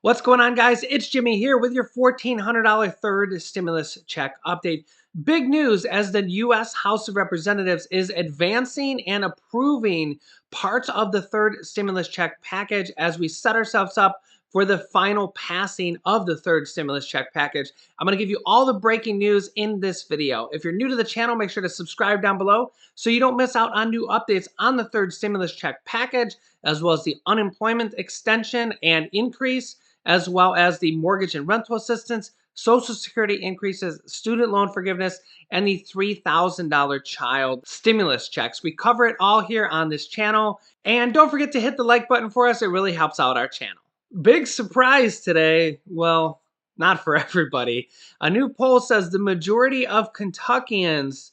What's going on, guys? It's Jimmy here with your $1,400 third stimulus check update. Big news as the U.S. House of Representatives is advancing and approving parts of the third stimulus check package as we set ourselves up for the final passing of the third stimulus check package. I'm going to give you all the breaking news in this video. If you're new to the channel, make sure to subscribe down below so you don't miss out on new updates on the third stimulus check package, as well as the unemployment extension and increase, as well as the mortgage and rental assistance, Social Security increases, student loan forgiveness, and the $3,000 child stimulus checks. We cover it all here on this channel. And don't forget to hit the like button for us. It really helps out our channel. Big surprise today. Well, not for everybody. A new poll says the majority of Kentuckians,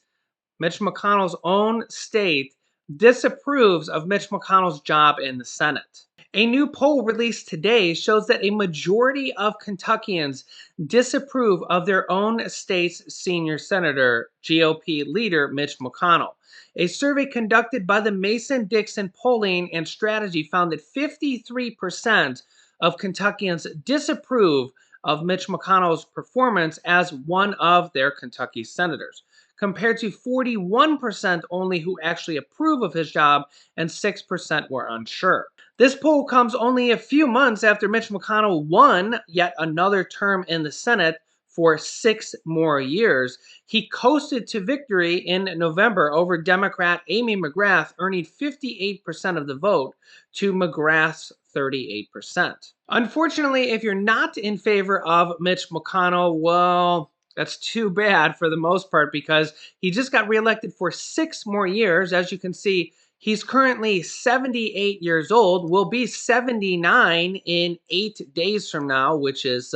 Mitch McConnell's own state, disapproves of Mitch McConnell's job in the Senate. A new poll released today shows that a majority of Kentuckians disapprove of their own state's senior senator, GOP leader Mitch McConnell. A survey conducted by the Mason-Dixon Polling and Strategy found that 53% of Kentuckians disapprove of Mitch McConnell's performance as one of their Kentucky senators, compared to 41% only who actually approve of his job and 6% were unsure. This poll comes only a few months after Mitch McConnell won yet another term in the Senate for 6 more years. He coasted to victory in November over Democrat Amy McGrath, earning 58% of the vote to McGrath's 38%. Unfortunately, if you're not in favor of Mitch McConnell, well, that's too bad for the most part, because he just got reelected for 6 more years. As you can see, he's currently 78 years old, will be 79 in 8 days from now, which is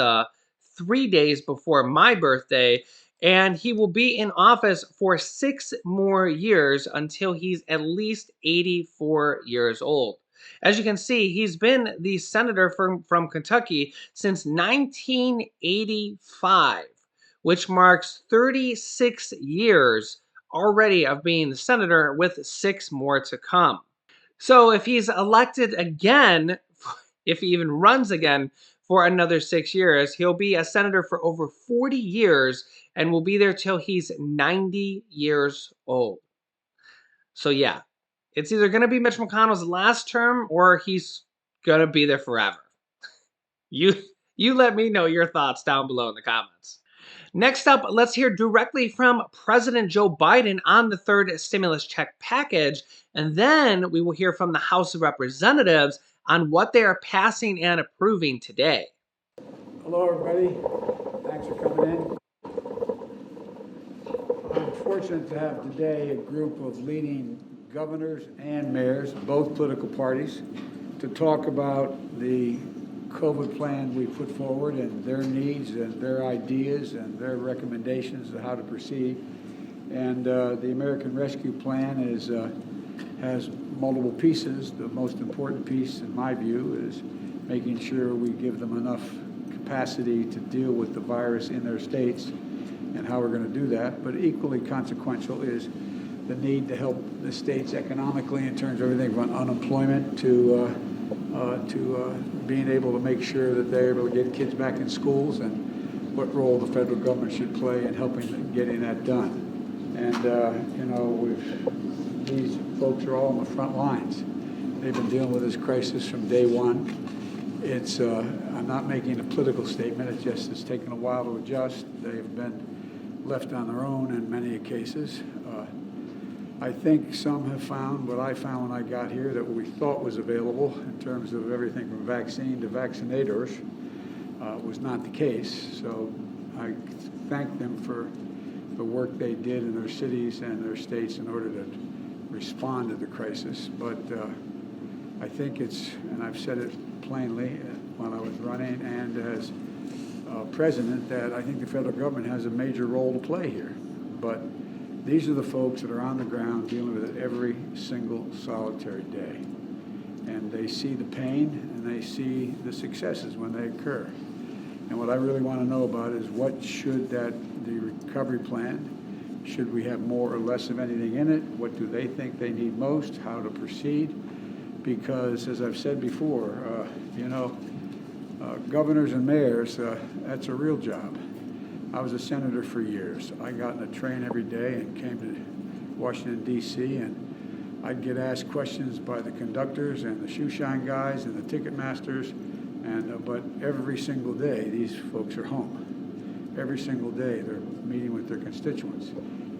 3 days before my birthday. And he will be in office for 6 more years until he's at least 84 years old. As you can see, he's been the senator from Kentucky since 1985, which marks 36 years already of being the senator, with 6 more to come. So if he's elected again, if he even runs again for another 6 years, he'll be a senator for over 40 years and will be there till he's 90 years old. So yeah, it's either going to be Mitch McConnell's last term or he's going to be there forever. You let me know your thoughts down below in the comments. Next up, let's hear directly from President Joe Biden on the third stimulus check package, and then we will hear from the House of Representatives on what they are passing and approving today. Hello, everybody. Thanks for coming in. I'm fortunate to have today a group of leading governors and mayors, both political parties, to talk about the COVID plan we put forward and their needs and their ideas and their recommendations of how to proceed. And the American Rescue Plan has multiple pieces. The most important piece, in my view, is making sure we give them enough capacity to deal with the virus in their states and how we're going to do that. But equally consequential is the need to help the states economically in terms of everything from unemployment to being able to make sure that they're able to get kids back in schools, and what role the federal government should play in helping getting that done. And these folks are all on the front lines. They've been dealing with this crisis from day one. It's I'm not making a political statement. It's just it's taken a while to adjust. They've been left on their own in many cases. I think some have found what I found when I got here, that what we thought was available in terms of everything from vaccine to vaccinators was not the case. So I thank them for the work they did in their cities and their states in order to respond to the crisis. But I think it's, and I've said it plainly when I was running and as president, that I think the federal government has a major role to play here. But these are the folks that are on the ground dealing with it every single solitary day. And they see the pain and they see the successes when they occur. And what I really want to know about is what should the recovery plan, should we have more or less of anything in it? What do they think they need most? How to proceed? Because as I've said before, Governors and mayors, that's a real job. I was a senator for years. I got in a train every day and came to Washington, D.C., and I'd get asked questions by the conductors and the shoeshine guys and the ticket masters, but every single day, these folks are home. Every single day, they're meeting with their constituents.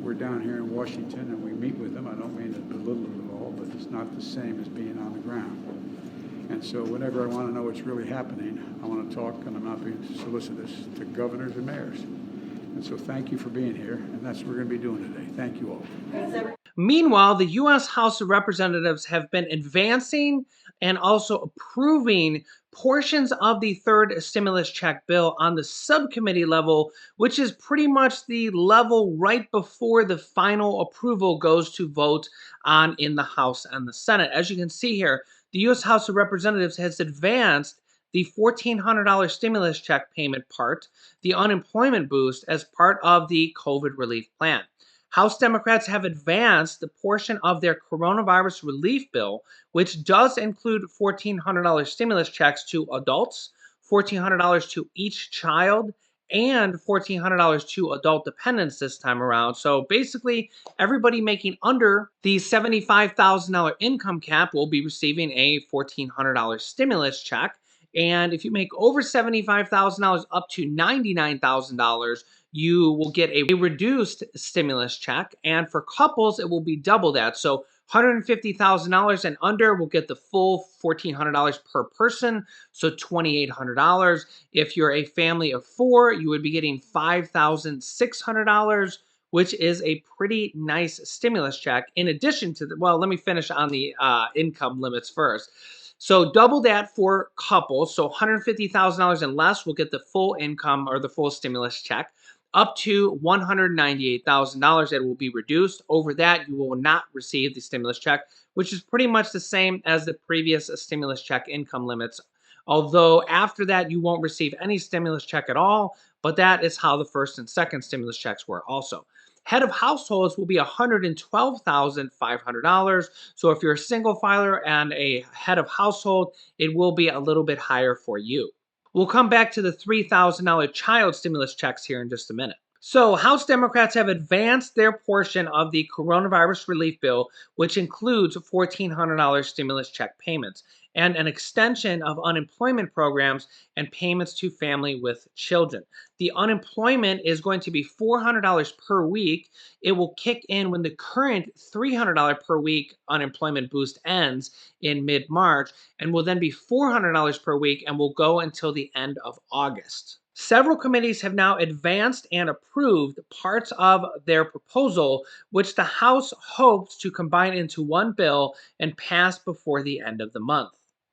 We're down here in Washington, and we meet with them. I don't mean to belittle it at all, but it's not the same as being on the ground. And so whenever I want to know what's really happening, I want to talk, and I'm not being solicitous, to governors and mayors. And so thank you for being here, and that's what we're going to be doing today. Thank you all. Meanwhile, the U.S. House of Representatives have been advancing and also approving portions of the third stimulus check bill on the subcommittee level, which is pretty much the level right before the final approval goes to vote on in the House and the Senate. As you can see here, the U.S. House of Representatives has advanced the $1,400 stimulus check payment part, the unemployment boost as part of the COVID relief plan. House Democrats have advanced the portion of their coronavirus relief bill, which does include $1,400 stimulus checks to adults, $1,400 to each child, and $1,400 to adult dependents this time around. So basically, everybody making under the $75,000 income cap will be receiving a $1,400 stimulus check. And if you make over $75,000 up to $99,000, you will get a reduced stimulus check. And for couples, it will be double that. So $150,000 and under will get the full $1,400 per person, so $2,800. If you're a family of four, you would be getting $5,600, which is a pretty nice stimulus check. In addition to well, let me finish on the income limits first. So double that for couples. So $150,000 and less will get the full income or the full stimulus check. Up to $198,000, it will be reduced. Over that, you will not receive the stimulus check, which is pretty much the same as the previous stimulus check income limits. Although after that, you won't receive any stimulus check at all, but that is how the first and second stimulus checks were also. Head of households will be $112,500. So if you're a single filer and a head of household, it will be a little bit higher for you. We'll come back to the $3,000 child stimulus checks here in just a minute. So, House Democrats have advanced their portion of the coronavirus relief bill, which includes $1,400 stimulus check payments and an extension of unemployment programs and payments to family with children. The unemployment is going to be $400 per week. It will kick in when the current $300 per week unemployment boost ends in mid-March and will then be $400 per week and will go until the end of August. Several committees have now advanced and approved parts of their proposal, which the House hopes to combine into one bill and pass before the end of the month.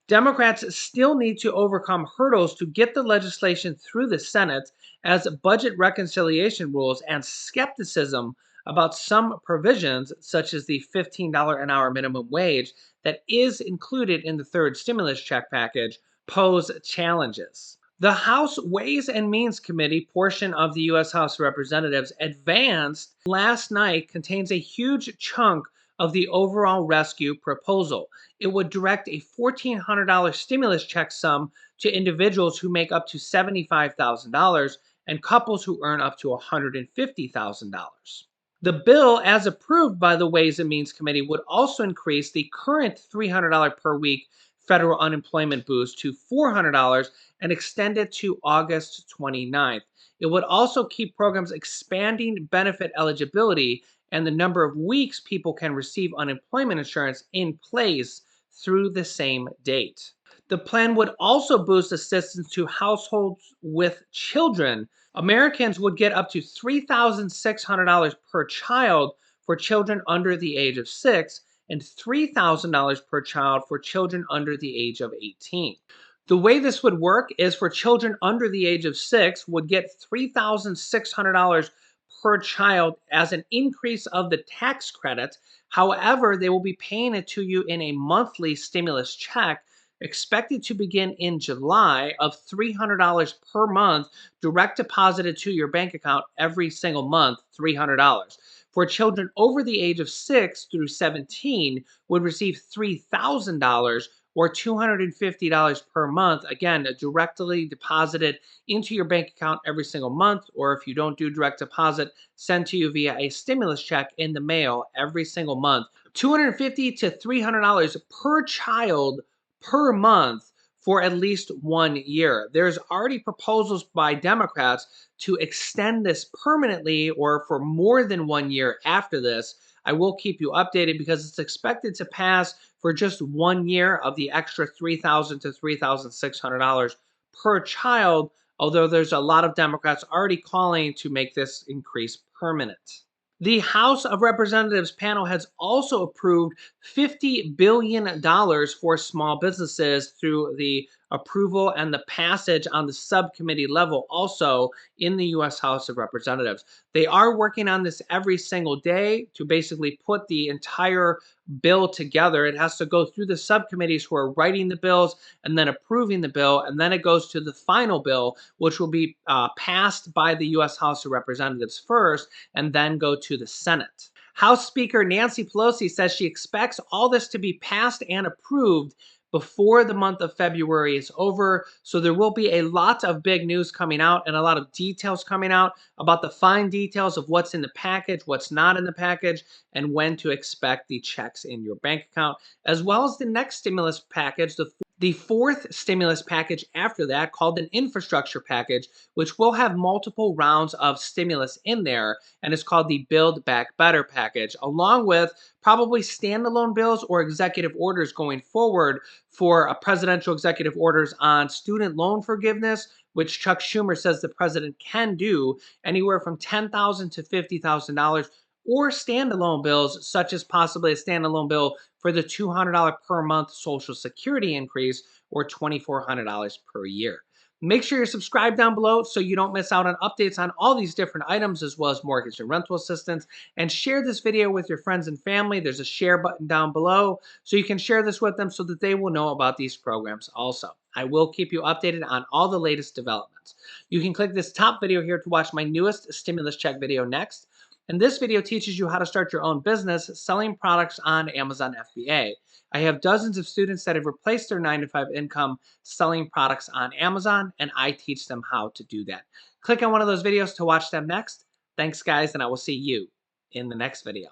Democrats still need to overcome hurdles to get the legislation through the Senate, as budget reconciliation rules and skepticism about some provisions, such as the $15 an hour minimum wage that is included in the third stimulus check package, pose challenges. The House Ways and Means Committee portion of the U.S. House of Representatives advanced last night contains a huge chunk of the overall rescue proposal. It would direct a $1,400 stimulus check sum to individuals who make up to $75,000 and couples who earn up to $150,000. The bill, as approved by the Ways and Means Committee, would also increase the current $300 per week federal unemployment boost to $400 and extend it to August 29th. It would also keep programs expanding benefit eligibility and the number of weeks people can receive unemployment insurance in place through the same date. The plan would also boost assistance to households with children. Americans would get up to $3,600 per child for children under the age of 6 and $3,000 per child for children under the age of 18. The way this would work is for children under the age of 6 would get $3,600 per child as an increase of the tax credit. However, they will be paying it to you in a monthly stimulus check expected to begin in July of $300 per month, direct deposited to your bank account every single month, $300. For children over the age of 6 through 17 would receive $3,000, or $250 per month, again, directly deposited into your bank account every single month, or if you don't do direct deposit, sent to you via a stimulus check in the mail every single month. $250 to $300 per child per month for at least 1 year. There's already proposals by Democrats to extend this permanently or for more than 1 year after this. I will keep you updated because it's expected to pass for just 1 year of the extra $3,000 to $3,600 per child, although there's a lot of Democrats already calling to make this increase permanent. The House of Representatives panel has also approved $50 billion for small businesses through the approval and the passage on the subcommittee level, also in the U.S. House of Representatives. They are working on this every single day to basically put the entire bill together. It has to go through the subcommittees who are writing the bills and then approving the bill, and then it goes to the final bill, which will be passed by the U.S. House of Representatives first and then go to the Senate. House Speaker Nancy Pelosi says she expects all this to be passed and approved before the month of February is over. So there will be a lot of big news coming out and a lot of details coming out about the fine details of what's in the package, what's not in the package, and when to expect the checks in your bank account, as well as the next stimulus package, the fourth stimulus package after that, called an infrastructure package, which will have multiple rounds of stimulus in there, and it's called the Build Back Better package, along with probably standalone bills or executive orders going forward for presidential executive orders on student loan forgiveness, which Chuck Schumer says the president can do anywhere from $10,000 to $50,000, or standalone bills, such as possibly a standalone bill for the $200 per month Social Security increase or $2,400 per year. Make sure you're subscribed down below so you don't miss out on updates on all these different items, as well as mortgage and rental assistance. And share this video with your friends and family. There's a share button down below so you can share this with them so that they will know about these programs also. I will keep you updated on all the latest developments. You can click this top video here to watch my newest stimulus check video next. And this video teaches you how to start your own business selling products on Amazon FBA. I have dozens of students that have replaced their 9-to-5 income selling products on Amazon, and I teach them how to do that. Click on one of those videos to watch them next. Thanks, guys, and I will see you in the next video.